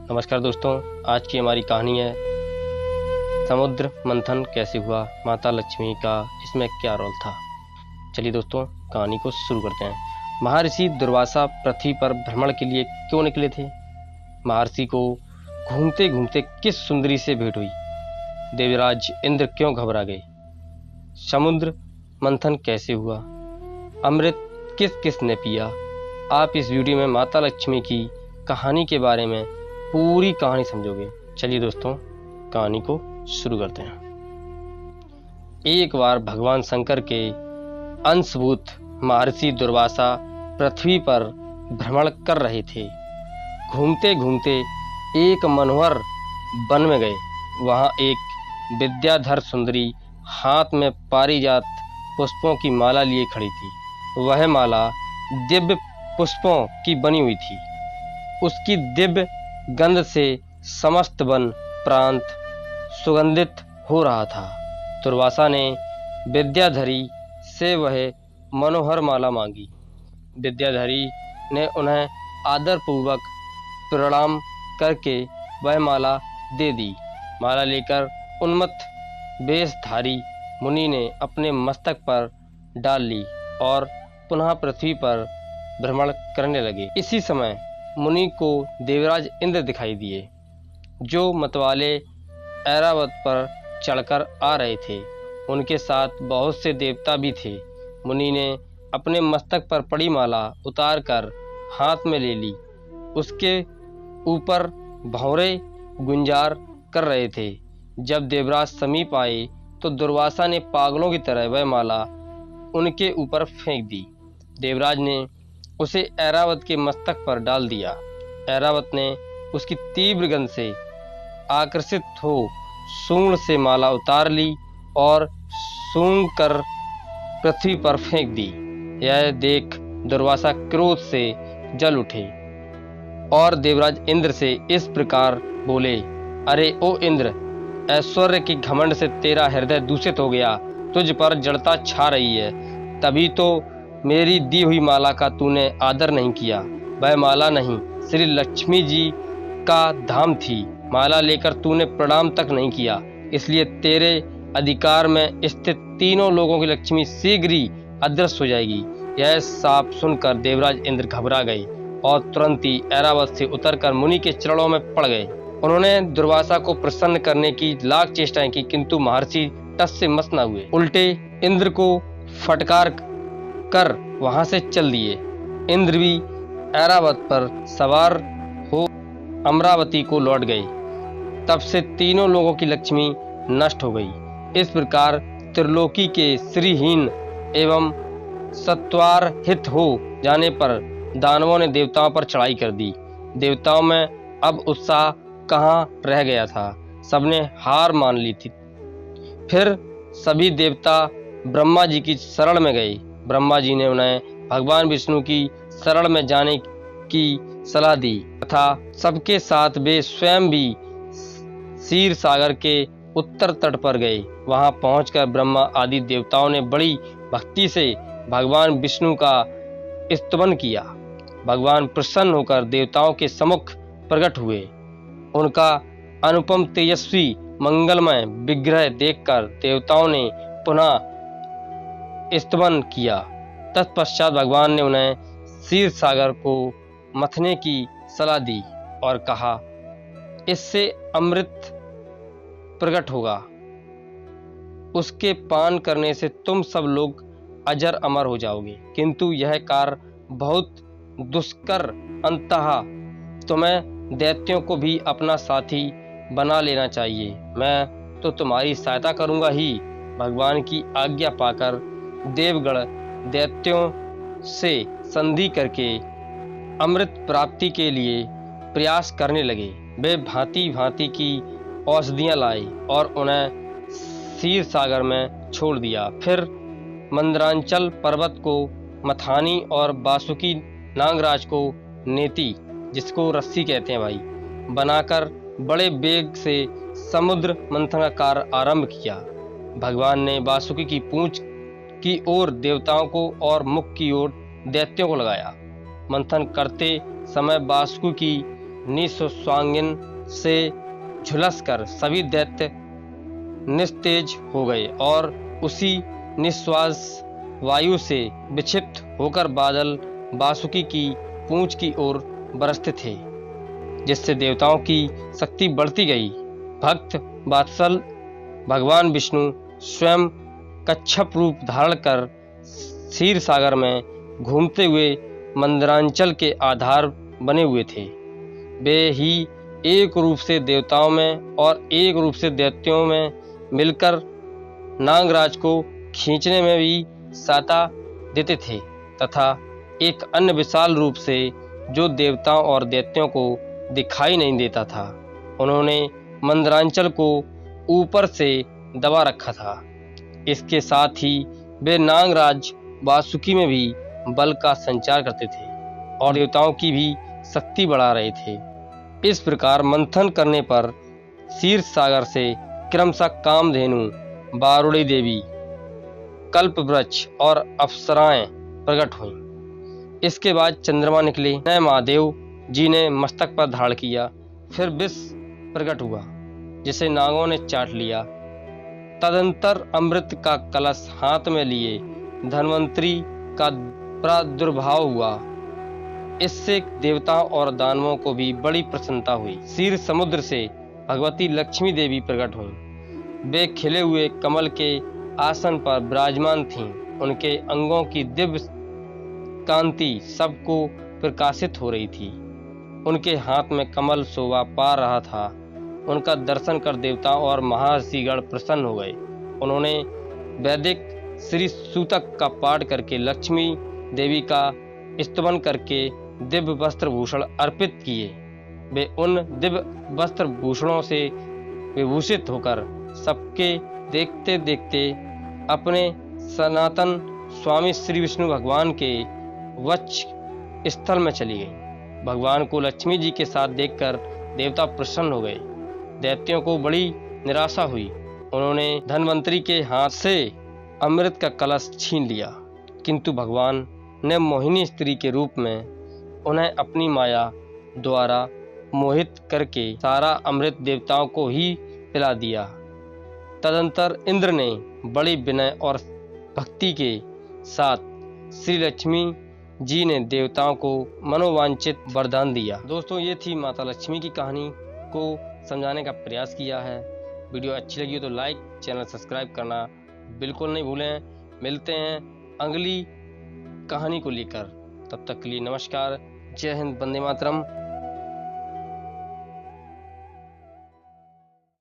नमस्कार दोस्तों, आज की हमारी कहानी है समुद्र मंथन कैसे हुआ, माता लक्ष्मी का इसमें क्या रोल था। चलिए दोस्तों, कहानी को शुरू करते हैं। महर्षि दुर्वासा पृथ्वी पर भ्रमण के लिए क्यों निकले थे? महर्षि को घूमते घूमते किस सुंदरी से भेंट हुई? देवराज इंद्र क्यों घबरा गए? समुद्र मंथन कैसे हुआ? अमृत किस किस ने पिया? आप इस वीडियो में माता लक्ष्मी की कहानी के बारे में पूरी कहानी समझोगे। चलिए दोस्तों, कहानी को शुरू करते हैं। एक बार भगवान शंकर के अंशभूत महर्षि दुर्वासा पृथ्वी पर भ्रमण कर रहे थे। घूमते घूमते एक मनोहर वन में गए। वहां एक विद्याधर सुंदरी हाथ में पारिजात पुष्पों की माला लिए खड़ी थी। वह माला दिव्य पुष्पों की बनी हुई थी। उसकी दिव्य गंध से समस्त वन प्रांत सुगंधित हो रहा था। दुर्वासा ने विद्याधरी से वह मनोहर माला मांगी। विद्याधरी ने उन्हें आदरपूर्वक प्रणाम करके वह माला दे दी। माला लेकर उन्मत्त वेशधारी मुनि ने अपने मस्तक पर डाल ली और पुनः पृथ्वी पर भ्रमण करने लगे। इसी समय मुनि को देवराज इंद्र दिखाई दिए, जो मतवाले ऐरावत पर चढ़कर आ रहे थे। उनके साथ बहुत से देवता भी थे। मुनि ने अपने मस्तक पर पड़ी माला उतार कर हाथ में ले ली। उसके ऊपर भंवरे गुंजार कर रहे थे। जब देवराज समीप आए तो दुर्वासा ने पागलों की तरह वह माला उनके ऊपर फेंक दी। देवराज ने उसे ऐरावत के मस्तक पर डाल दिया। ऐरावत ने उसकी तीव्र गंध से आकर्षित हो सूंड से माला उतार ली और सूंघ कर पृथ्वी पर फेंक दी। यह देख दुर्वासा क्रोध से जल उठे और देवराज इंद्र से इस प्रकार बोले, अरे ओ इंद्र, ऐश्वर्य की घमंड से तेरा हृदय दूषित हो गया। तुझ पर जड़ता छा रही है, तभी तो मेरी दी हुई माला का तूने आदर नहीं किया। वह माला नहीं, श्री लक्ष्मी जी का धाम थी। माला लेकर तूने प्रणाम तक नहीं किया, इसलिए तेरे अधिकार में स्थित तीनों लोगों की लक्ष्मी शीघ्र ही अदृश्य हो जाएगी। यह साफ सुनकर देवराज इंद्र घबरा गए और तुरंत ही ऐरावत से उतरकर मुनि के चरणों में पड़ गए। उन्होंने दुर्वासा को प्रसन्न करने की लाख चेष्टाएं की, किंतु महर्षि टस से मस न हुए। उल्टे इंद्र को फटकार कर वहां से चल दिए। इंद्र भी ऐरावत पर सवार हो अमरावती को लौट गए। तब से तीनों लोगों की लक्ष्मी नष्ट हो गई। इस प्रकार त्रिलोकी के श्रीहीन एवं सत्वारहित हो जाने पर दानवों ने देवताओं पर चढ़ाई कर दी। देवताओं में अब उत्साह कहाँ रह गया था, सबने हार मान ली थी। फिर सभी देवता ब्रह्मा जी की शरण में गए। ब्रह्मा जी ने उन्हें भगवान विष्णु की शरण में जाने की सलाह दी तथा सबके साथ वे स्वयं भी क्षीर सागर के उत्तर तट पर गए। वहां पहुंचकर ब्रह्मा आदि देवताओं ने बड़ी भक्ति से भगवान विष्णु का स्तुति किया। भगवान प्रसन्न होकर देवताओं के सम्मुख प्रकट हुए। उनका अनुपम तेजस्वी मंगलमय विग्रह देखकर देवताओं ने पुनः स्तवन किया। तत्पश्चात भगवान ने उन्हें क्षीर सागर को मथने की सलाह दी और कहा, इससे अमृत प्रकट होगा। उसके पान करने से तुम सब लोग अजर अमर हो जाओगे। किंतु यह कार्य बहुत दुष्कर, अंततः तुम्हें दैत्यों को भी अपना साथी बना लेना चाहिए। मैं तो तुम्हारी सहायता करूंगा ही। भगवान की आज्ञा पाकर देवगण दैत्यों से संधि करके अमृत प्राप्ति के लिए प्रयास करने लगे। वे भांति भांति की औषधियां लाए और उन्हें क्षीर सागर में छोड़ दिया। फिर मंदरांचल पर्वत को मथानी और बासुकी नागराज को नेति, जिसको रस्सी कहते हैं भाई, बनाकर बड़े वेग से समुद्र मंथन का कार्य आरंभ किया। भगवान ने बासुकी की पूंछ की ओर देवताओं को और मुख की ओर दैत्यों को लगाया। मंथन करते समय बासुकी की निस्वांगिन से झुलसकर सभी दैत्य निस्तेज हो गए और उसी निश्वास वायु से विक्षिप्त होकर बादल वासुकी की पूंछ की ओर बरसते थे, जिससे देवताओं की शक्ति बढ़ती गई। भक्त वात्सल भगवान विष्णु स्वयं कच्छप रूप धारण कर क्षीर सागर में घूमते हुए मंदरांचल के आधार बने हुए थे। वे ही एक रूप से देवताओं में और एक रूप से दैत्यों में मिलकर नागराज को खींचने में भी सहायता देते थे तथा एक अन्य विशाल रूप से जो देवताओं और दैत्यों को दिखाई नहीं देता था, उन्होंने मंदरांचल को ऊपर से दबा रखा था। इसके साथ ही वे नागराज वासुकी में भी बल का संचार करते थे और देवताओं की भी शक्ति बढ़ा रहे थे। इस प्रकार मंथन करने पर क्षीर सागर से क्रमशः कामधेनु, बारुणी देवी, कल्पवृक्ष और अप्सराएं प्रकट हुईं। इसके बाद चंद्रमा निकले। नए महादेव जी ने मस्तक पर धारण किया। फिर विष प्रकट हुआ जिसे नागों ने चाट लिया। तदंतर अमृत का कलश हाथ में लिए धन्वंतरी का प्रादुर्भाव हुआ। इससे देवताओं और दानवों को भी बड़ी प्रसन्नता हुई। क्षीर समुद्र से भगवती लक्ष्मी देवी प्रकट हुईं। वे खिले हुए कमल के आसन पर विराजमान थीं। उनके अंगों की दिव्य कांति सबको प्रकाशित हो रही थी। उनके हाथ में कमल शोभा पा रहा था। उनका दर्शन कर देवताओं और महर्षिगण प्रसन्न हो गए। उन्होंने वैदिक श्री सूतक का पाठ करके लक्ष्मी देवी का स्तुति करके दिव्य वस्त्र भूषण अर्पित किए। वे उन दिव्य वस्त्र भूषणों से विभूषित होकर सबके देखते देखते अपने सनातन स्वामी श्री विष्णु भगवान के वक्ष स्थल में चली गई। भगवान को लक्ष्मी जी के साथ देखकर देवता प्रसन्न हो गए। दैत्यों को बड़ी निराशा हुई। उन्होंने धन्वंतरी के हाथ से अमृत का कलश छीन लिया, किंतु भगवान ने मोहिनी स्त्री के रूप में उन्हें अपनी माया द्वारा मोहित करके सारा अमृत देवताओं को ही पिला दिया। तदंतर इंद्र ने बड़ी विनय और भक्ति के साथ श्री लक्ष्मी जी ने देवताओं को मनोवांछित वरदान दिया। दोस्तों, ये थी माता लक्ष्मी की कहानी को समझाने का प्रयास किया है। वीडियो अच्छी लगी हो तो लाइक, चैनल सब्सक्राइब करना बिल्कुल नहीं भूलें। मिलते हैं अगली कहानी को लेकर। तब तक के लिए नमस्कार। जय हिंद, वंदे मातरम।